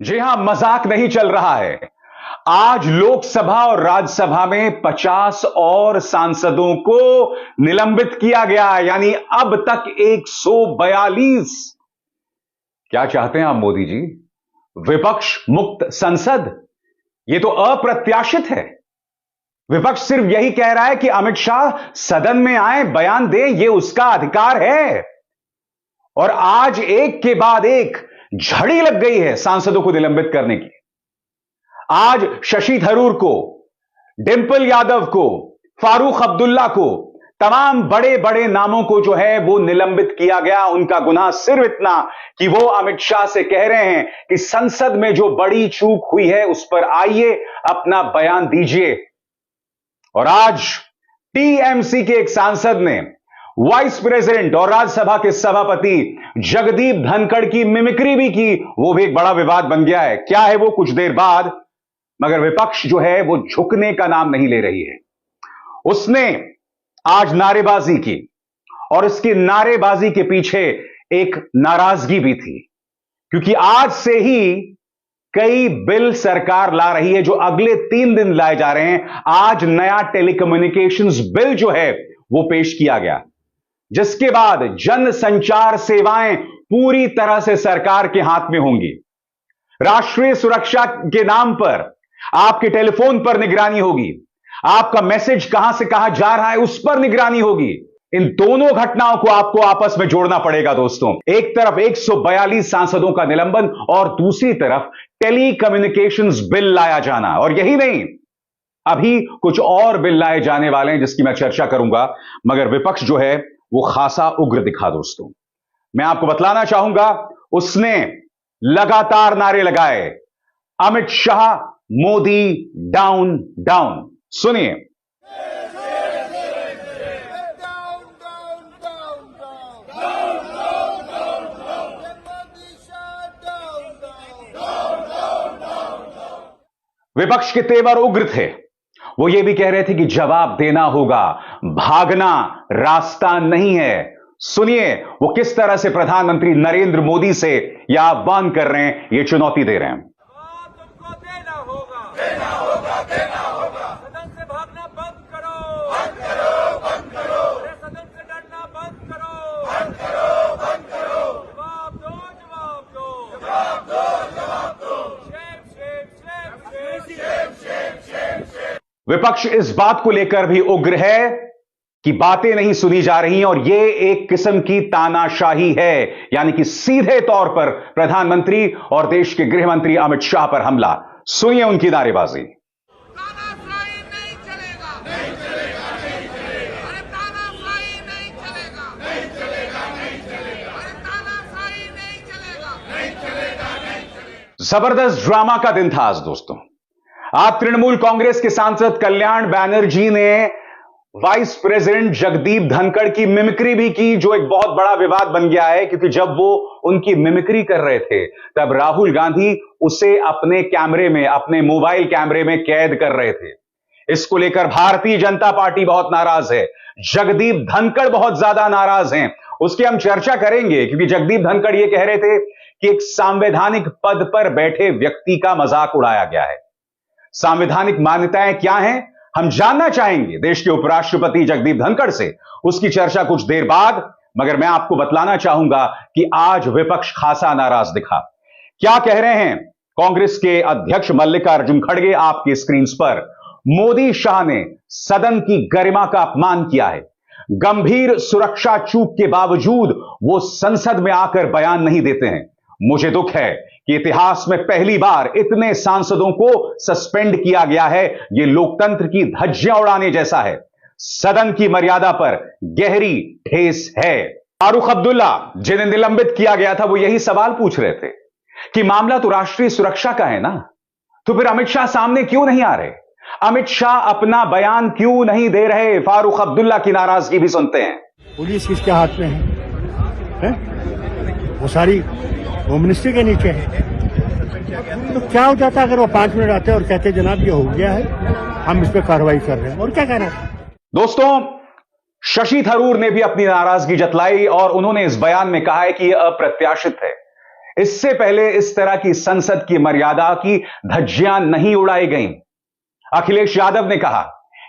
जी हां, मजाक नहीं चल रहा है। आज लोकसभा और राज्यसभा में 50 और सांसदों को निलंबित किया गया, यानी अब तक 142। क्या चाहते हैं आप मोदी जी? विपक्ष मुक्त संसद? यह तो अप्रत्याशित है। विपक्ष सिर्फ यही कह रहा है कि अमित शाह सदन में आए, बयान दें, यह उसका अधिकार है। और आज एक के बाद एक झड़ी लग गई है सांसदों को निलंबित करने की। आज शशि थरूर को, डिंपल यादव को, फारूक अब्दुल्ला को, तमाम बड़े बड़े नामों को जो है वो निलंबित किया गया। उनका गुनाह सिर्फ इतना कि वो अमित शाह से कह रहे हैं कि संसद में जो बड़ी चूक हुई है उस पर आइए, अपना बयान दीजिए। और आज टीएमसी के एक सांसद ने वाइस प्रेसिडेंट और राज्यसभा के सभापति जगदीप धनखड़ की मिमिक्री भी की। वो भी एक बड़ा विवाद बन गया है। क्या है वो, कुछ देर बाद। मगर विपक्ष जो है वो झुकने का नाम नहीं ले रही है। उसने आज नारेबाजी की और इसकी नारेबाजी के पीछे एक नाराजगी भी थी, क्योंकि आज से ही कई बिल सरकार ला रही है जो अगले 3 दिन लाए जा रहे हैं। आज नया टेलीकम्युनिकेशंस बिल जो है वो पेश किया गया, जिसके बाद जन संचार सेवाएं पूरी तरह से सरकार के हाथ में होंगी। राष्ट्रीय सुरक्षा के नाम पर आपके टेलीफोन पर निगरानी होगी, आपका मैसेज कहां से कहां जा रहा है उस पर निगरानी होगी। इन दोनों घटनाओं को आपको आपस में जोड़ना पड़ेगा दोस्तों। एक तरफ 142 सांसदों का निलंबन और दूसरी तरफ टेलीकम्युनिकेशंस बिल लाया जाना। और यही नहीं, अभी कुछ और बिल लाए जाने वाले हैं जिसकी मैं चर्चा करूंगा। मगर विपक्ष जो है वो खासा उग्र दिखा दोस्तों। मैं आपको बतलाना चाहूंगा, उसने लगातार नारे लगाए, अमित शाह मोदी डाउन डाउन। सुनिए। विपक्ष के तेवर उग्र थे। वो ये भी कह रहे थे कि जवाब देना होगा, भागना रास्ता नहीं है। सुनिए वो किस तरह से प्रधानमंत्री नरेंद्र मोदी से यह आह्वान कर रहे हैं, ये चुनौती दे रहे हैं। तुमको देना होगा, देना होगा, देना होगा। सदन से भागना बंद करो, बंद करो, बंद करो। सदन से डरना बंद करो, बंद करो, बंद करो। जवाब दो, जवाब दो, जवाब दो, जवाब दो। Shame, shame, shame, shame, shame, shame, shame. विपक्ष इस बात को लेकर भी उग्र है कि बातें नहीं सुनी जा रही और यह एक किस्म की तानाशाही है, यानी कि सीधे तौर पर प्रधानमंत्री और देश के गृह मंत्री अमित शाह पर हमला। सुनिए उनकी नारेबाजी। तानाशाही नहीं चलेगा, नहीं चलेगा, नहीं चलेगा। अरे तानाशाही नहीं चलेगा, नहीं चलेगा, नहीं चलेगा। अरे तानाशाही नहीं चलेगा, नहीं चलेगा, नहीं चलेगा। जबरदस्त ड्रामा का दिन था आज दोस्तों। आज तृणमूल कांग्रेस के सांसद कल्याण बैनर्जी ने वाइस प्रेसिडेंट जगदीप धनखड़ की मिमिक्री भी की, जो एक बहुत बड़ा विवाद बन गया है, क्योंकि जब वो उनकी मिमिक्री कर रहे थे तब राहुल गांधी उसे अपने कैमरे में, अपने मोबाइल कैमरे में कैद कर रहे थे। इसको लेकर भारतीय जनता पार्टी बहुत नाराज है, जगदीप धनखड़ बहुत ज्यादा नाराज हैं। उसकी हम चर्चा करेंगे, क्योंकि जगदीप धनखड़ ये कह रहे थे कि एक संवैधानिक पद पर बैठे व्यक्ति का मजाक उड़ाया गया है। संवैधानिक मान्यताएं क्या हैं, हम जानना चाहेंगे देश के उपराष्ट्रपति जगदीप धनखड़ से। उसकी चर्चा कुछ देर बाद। मगर मैं आपको बतलाना चाहूंगा कि आज विपक्ष खासा नाराज दिखा। क्या कह रहे हैं कांग्रेस के अध्यक्ष मल्लिकार्जुन खड़गे आपकी स्क्रीन पर। मोदी शाह ने सदन की गरिमा का अपमान किया है। गंभीर सुरक्षा चूक के बावजूद वो संसद में आकर बयान नहीं देते हैं। मुझे दुख है कि इतिहास में पहली बार इतने सांसदों को सस्पेंड किया गया है। यह लोकतंत्र की धज्जियां उड़ाने जैसा है। सदन की मर्यादा पर गहरी ठेस है। फारूक अब्दुल्ला, जिन्हें निलंबित किया गया था, वो यही सवाल पूछ रहे थे कि मामला तो राष्ट्रीय सुरक्षा का है ना, तो फिर अमित शाह सामने क्यों नहीं आ रहे? अमित शाह अपना बयान क्यों नहीं दे रहे? फारूक अब्दुल्ला की नाराजगी भी सुनते हैं। पुलिस किसके हाथ में है? वो सारी होम मिनिस्ट्री के नीचे है। तो क्या हो जाता अगर वो 5 मिनट आते और कहते जनाब ये हो गया है, हम इस पर कार्रवाई कर रहे हैं, और क्या कहना। दोस्तों, शशि थरूर ने भी अपनी नाराजगी जतलाई और उन्होंने इस बयान में कहा है कि यह अप्रत्याशित है। इससे पहले इस तरह की संसद की मर्यादा की धज्जियां नहीं उड़ाई गईं। अखिलेश यादव ने कहा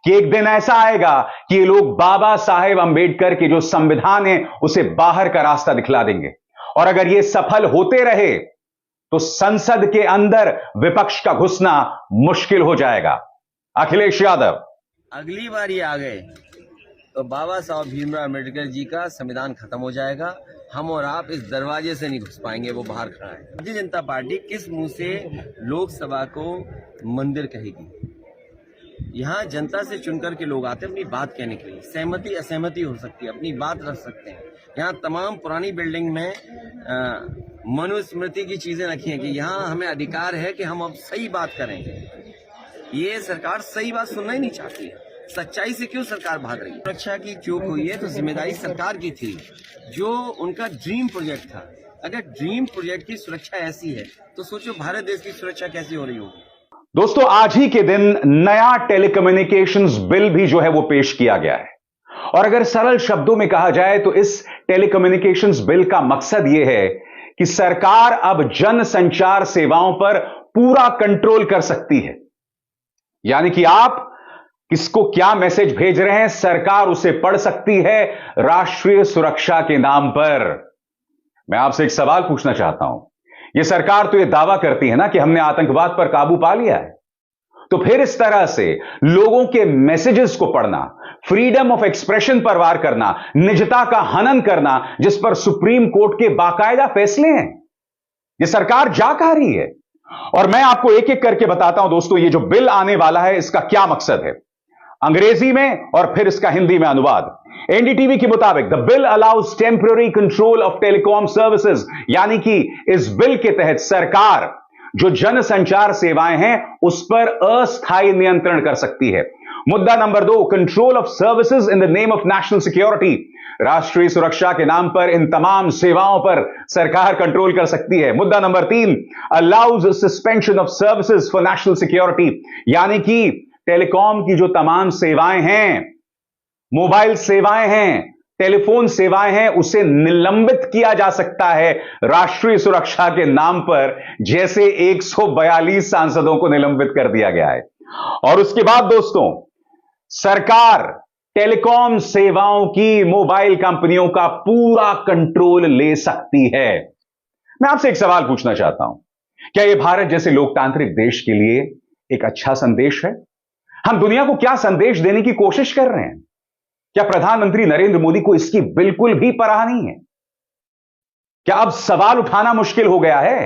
कि एक दिन ऐसा आएगा कि ये लोग बाबा साहेब अंबेडकर के जो संविधान है उसे बाहर का रास्ता दिखला देंगे, और अगर ये सफल होते रहे तो संसद के अंदर विपक्ष का घुसना मुश्किल हो जाएगा। अखिलेश यादव, अगली बार ये आ गए तो बाबा साहब भीमराव अम्बेडकर जी का संविधान खत्म हो जाएगा। हम और आप इस दरवाजे से नहीं घुस पाएंगे, वो बाहर खड़ा है। भारतीय जनता पार्टी किस मुंह से लोकसभा को मंदिर कहेगी? यहाँ जनता से चुनकर के लोग आते हैं अपनी बात कहने के लिए। सहमति असहमति हो सकती है, अपनी बात रख सकते हैं। यहाँ तमाम पुरानी बिल्डिंग में मनुस्मृति की चीजें रखी हैं कि यहाँ हमें अधिकार है कि हम अब सही बात करेंगे। ये सरकार सही बात सुनना ही नहीं चाहती है। सच्चाई से क्यों सरकार भाग रही है? सुरक्षा की चूक हुई है तो जिम्मेदारी सरकार की थी, जो उनका ड्रीम प्रोजेक्ट था। अगर ड्रीम प्रोजेक्ट की सुरक्षा ऐसी है तो सोचो भारत देश की सुरक्षा कैसी हो रही होगी। दोस्तों, आज ही के दिन नया टेलीकम्युनिकेशंस बिल भी जो है वो पेश किया गया है, और अगर सरल शब्दों में कहा जाए तो इस टेलीकम्युनिकेशंस बिल का मकसद यह है कि सरकार अब जन संचार सेवाओं पर पूरा कंट्रोल कर सकती है। यानी कि आप किसको क्या मैसेज भेज रहे हैं, सरकार उसे पढ़ सकती है राष्ट्रीय सुरक्षा के नाम पर। मैं आपसे एक सवाल पूछना चाहता हूं, यह सरकार तो यह दावा करती है ना कि हमने आतंकवाद पर काबू पा लिया है, तो फिर इस तरह से लोगों के मैसेजेस को पढ़ना, फ्रीडम ऑफ एक्सप्रेशन पर वार करना, निजता का हनन करना, जिस पर सुप्रीम कोर्ट के बाकायदा फैसले हैं, यह सरकार जा कह रही है। और मैं आपको एक एक करके बताता हूं दोस्तों, यह जो बिल आने वाला है इसका क्या मकसद है, अंग्रेजी में और फिर इसका हिंदी में अनुवाद। एनडीटीवी के मुताबिक the bill allows temporary control of telecom services, यानी कि इस बिल के तहत सरकार जो जन संचार सेवाएं हैं उस पर अस्थायी नियंत्रण कर सकती है। मुद्दा number 2, control of services in the name of national security, राष्ट्रीय सुरक्षा के नाम पर इन तमाम सेवाओं पर सरकार कंट्रोल कर सकती है। मुद्दा number 3, allows suspension of services for national security, यानी कि टेलीकॉम की जो तमाम सेवाएं हैं, मोबाइल सेवाएं हैं, टेलीफोन सेवाएं हैं, उसे निलंबित किया जा सकता है राष्ट्रीय सुरक्षा के नाम पर, जैसे 142 सांसदों को निलंबित कर दिया गया है। और उसके बाद दोस्तों, सरकार टेलीकॉम सेवाओं की मोबाइल कंपनियों का पूरा कंट्रोल ले सकती है। मैं आपसे एक सवाल पूछना चाहता हूं, क्या यह भारत जैसे लोकतांत्रिक देश के लिए एक अच्छा संदेश है? हम दुनिया को क्या संदेश देने की कोशिश कर रहे हैं? क्या प्रधानमंत्री नरेंद्र मोदी को इसकी बिल्कुल भी परवाह नहीं है? क्या अब सवाल उठाना मुश्किल हो गया है?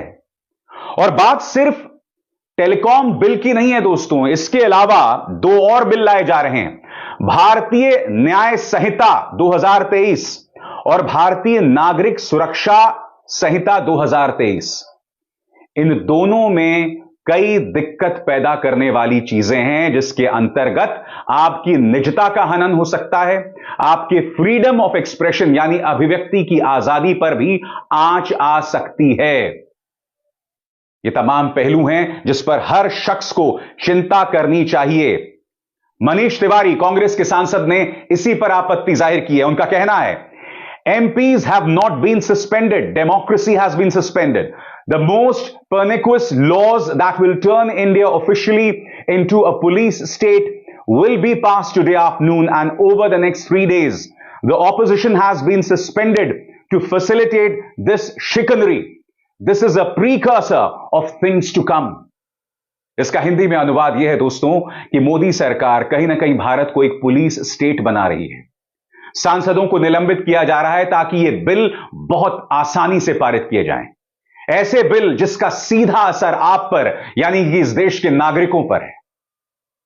और बात सिर्फ टेलीकॉम बिल की नहीं है दोस्तों, इसके अलावा 2 और बिल लाए जा रहे हैं, भारतीय न्याय संहिता 2023 और भारतीय नागरिक सुरक्षा संहिता 2023। इन दोनों में कई दिक्कत पैदा करने वाली चीजें हैं, जिसके अंतर्गत आपकी निजता का हनन हो सकता है, आपके फ्रीडम ऑफ एक्सप्रेशन यानी अभिव्यक्ति की आजादी पर भी आंच आ सकती है। ये तमाम पहलू हैं जिस पर हर शख्स को चिंता करनी चाहिए। मनीष तिवारी कांग्रेस के सांसद ने इसी पर आपत्ति जाहिर की है। उनका कहना है, MPs have not been suspended, democracy has been suspended. The most pernicious laws that will turn India officially into a police state will be passed today afternoon and over the next 3 days. The opposition has been suspended to facilitate this chicanery. This is a precursor of things to come. इसका हिंदी में अनुवाद यह है दोस्तों कि मोदी सरकार कहीं ना कहीं भारत को एक पुलिस स्टेट बना रही है। सांसदों को निलंबित किया जा रहा है ताकि ये बिल बहुत आसानी से पारित किए जाएं। ऐसे बिल जिसका सीधा असर आप पर यानी कि इस देश के नागरिकों पर है।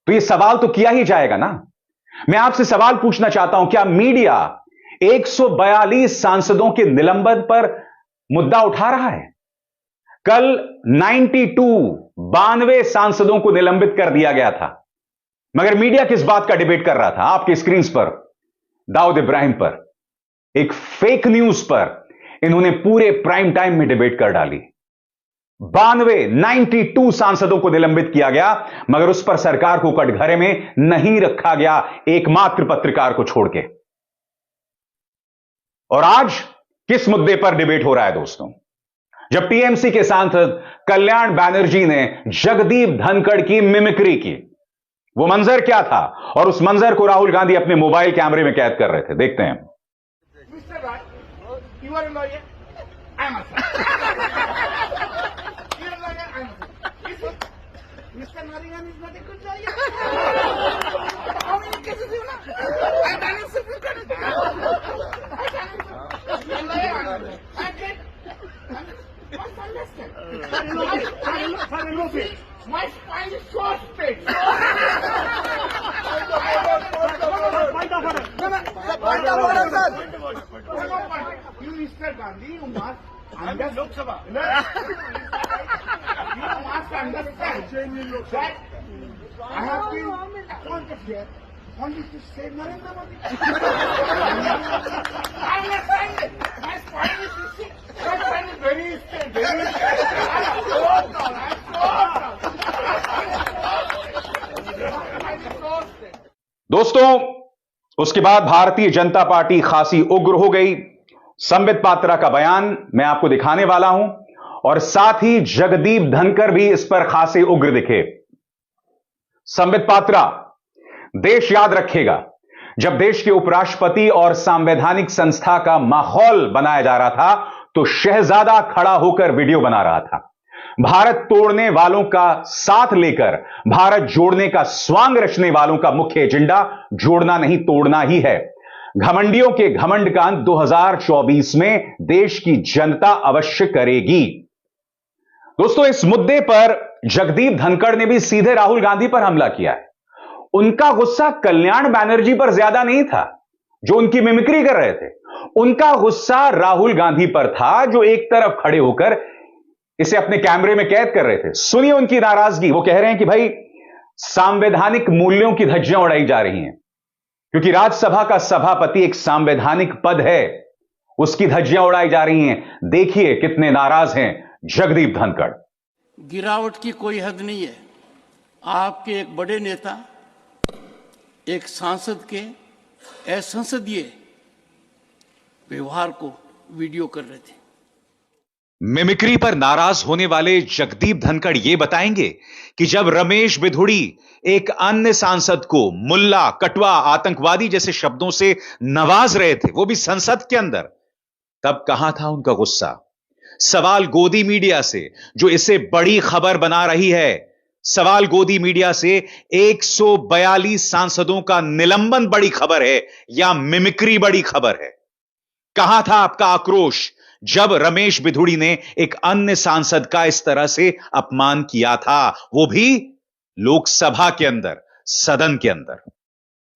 तो ये सवाल तो किया ही जाएगा ना। मैं आपसे सवाल पूछना चाहता हूं, क्या मीडिया 142 सांसदों के निलंबन पर मुद्दा उठा रहा है? कल 92 सांसदों को निलंबित कर दिया गया था, मगर मीडिया किस बात का डिबेट कर रहा था? आपकी स्क्रीन पर दाऊद इब्राहिम पर, एक फेक न्यूज पर इन्होंने पूरे प्राइम टाइम में डिबेट कर डाली। 92 सांसदों को निलंबित किया गया, मगर उस पर सरकार को कटघरे में नहीं रखा गया, एकमात्र पत्रकार को छोड़ के। और आज किस मुद्दे पर डिबेट हो रहा है दोस्तों? जब टीएमसी के सांसद कल्याण बैनर्जी ने जगदीप धनखड़ की मिमिक्री की। वो मंजर क्या था और उस मंजर को राहुल गांधी अपने मोबाइल कैमरे में कैद कर रहे थे। देखते हैं। Mr. Roy, you are a lawyer. I am a son. You are a lawyer. I am a son. You see, Mr. Nariman is not a good lawyer. How many cases do you know? I done in Supreme Court. I done in Supreme Court. I get. Must understand. My spine is so straight. You, Mr. Gandhi, you must understand. You must understand that I have been appointed here only to save Narendra Modi. I understand it. My spine is sick. My spine is very straight, very straight. I'm so proud. I'm so straight. दोस्तों, उसके बाद Bharatiya Janata party खासी उग्र हो गई। संबित पात्रा का बयान मैं आपको दिखाने वाला हूं और साथ ही जगदीप धनखड़ भी इस पर खासे उग्र दिखे। संबित पात्रा, देश याद रखेगा, जब देश के उपराष्ट्रपति और संवैधानिक संस्था का माहौल बनाया जा रहा था तो शहजादा खड़ा होकर वीडियो बना रहा था। भारत तोड़ने वालों का साथ लेकर भारत जोड़ने का स्वांग रचने वालों का मुख्य एजेंडा जोड़ना नहीं तोड़ना ही है। घमंडियों के घमंड का अंत 2024 में देश की जनता अवश्य करेगी। दोस्तों, इस मुद्दे पर जगदीप धनखड़ ने भी सीधे राहुल गांधी पर हमला किया है। उनका गुस्सा कल्याण बैनर्जी पर ज्यादा नहीं था जो उनकी मिमिक्री कर रहे थे, उनका गुस्सा राहुल गांधी पर था जो एक तरफ खड़े होकर इसे अपने कैमरे में कैद कर रहे थे। सुनिए उनकी नाराजगी। वो कह रहे हैं कि भाई संवैधानिक मूल्यों की धज्जियां उड़ाई जा रही हैं क्योंकि राज्यसभा का सभापति एक संवैधानिक पद है, उसकी धज्जियां उड़ाई जा रही हैं। देखिए कितने नाराज हैं जगदीप धनखड़। गिरावट की कोई हद नहीं है। आपके एक बड़े नेता एक सांसद के असंसदीय व्यवहार को वीडियो कर रहे थे। मिमिक्री पर नाराज होने वाले जगदीप धनखड़ यह बताएंगे कि जब रमेश बिधूड़ी एक अन्य सांसद को मुल्ला, कटवा, आतंकवादी जैसे शब्दों से नवाज रहे थे, वो भी संसद के अंदर, तब कहां था उनका गुस्सा। सवाल गोदी मीडिया से जो इसे बड़ी खबर बना रही है। सवाल गोदी मीडिया से 142 सांसदों का निलंबन बड़ी खबर है या मिमिक्री बड़ी खबर है। कहां था आपका आक्रोश जब रमेश बिधूड़ी ने एक अन्य सांसद का इस तरह से अपमान किया था, वो भी लोकसभा के अंदर, सदन के अंदर।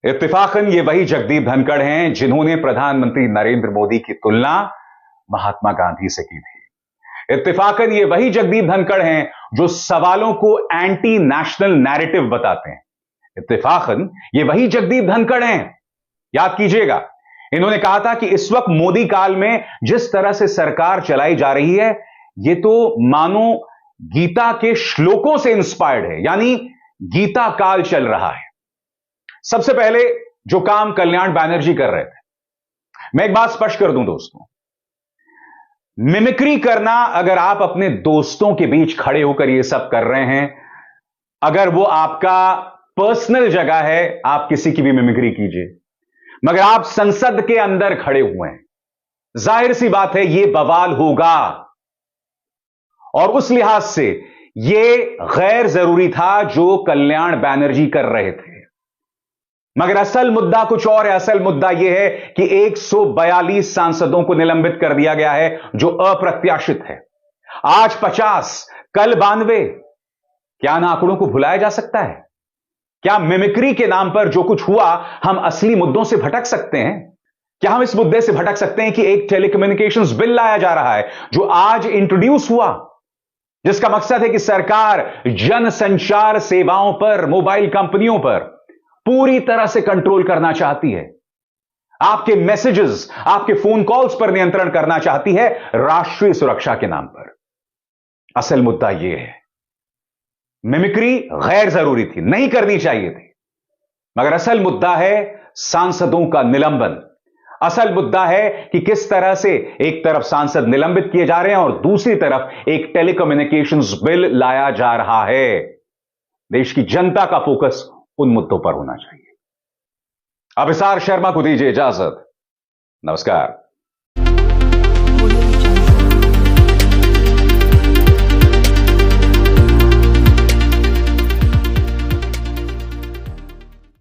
इत्तेफाकन ये वही जगदीप धनखड़ हैं जिन्होंने प्रधानमंत्री नरेंद्र मोदी की तुलना महात्मा गांधी से की थी। इत्तेफाकन ये वही जगदीप धनखड़ हैं जो सवालों को एंटी नेशनल नैरेटिव बताते हैं। इत्तेफाकन ये वही जगदीप धनखड़ हैं। याद कीजिएगा, इन्होंने कहा था कि इस वक्त मोदी काल में जिस तरह से सरकार चलाई जा रही है, यह तो मानो गीता के श्लोकों से इंस्पायर्ड है, यानी गीता काल चल रहा है। सबसे पहले जो काम कल्याण बैनर्जी कर रहे थे, मैं एक बात स्पष्ट कर दूं दोस्तों, मिमिक्री करना, अगर आप अपने दोस्तों के बीच खड़े होकर यह सब कर रहे हैं, अगर वो आपका पर्सनल जगह है, आप किसी की भी मिमिक्री कीजिए, मगर आप संसद के अंदर खड़े हुए हैं, जाहिर सी बात है यह बवाल होगा। और उस लिहाज से यह गैर जरूरी था जो कल्याण बैनर्जी कर रहे थे। मगर असल मुद्दा कुछ और है। असल मुद्दा यह है कि 142 सांसदों को निलंबित कर दिया गया है जो अप्रत्याशित है। आज 50, कल 92। क्या इन आंकड़ों को भुलाया जा सकता है? क्या मिमिक्री के नाम पर जो कुछ हुआ, हम असली मुद्दों से भटक सकते हैं? क्या हम इस मुद्दे से भटक सकते हैं कि एक टेलीकम्युनिकेशंस बिल लाया जा रहा है जो आज इंट्रोड्यूस हुआ, जिसका मकसद है कि सरकार जनसंचार सेवाओं पर, मोबाइल कंपनियों पर पूरी तरह से कंट्रोल करना चाहती है, आपके मैसेजेस, आपके फोन कॉल्स पर नियंत्रण करना चाहती है राष्ट्रीय सुरक्षा के नाम पर। असल मुद्दा यह है, मिमिक्री गैर जरूरी थी, नहीं करनी चाहिए थी, मगर असल मुद्दा है सांसदों का निलंबन। असल मुद्दा है कि किस तरह से एक तरफ सांसद निलंबित किए जा रहे हैं और दूसरी तरफ एक टेलीकम्युनिकेशंस बिल लाया जा रहा है। देश की जनता का फोकस उन मुद्दों पर होना चाहिए। अभिसार शर्मा को दीजिए इजाजत। नमस्कार।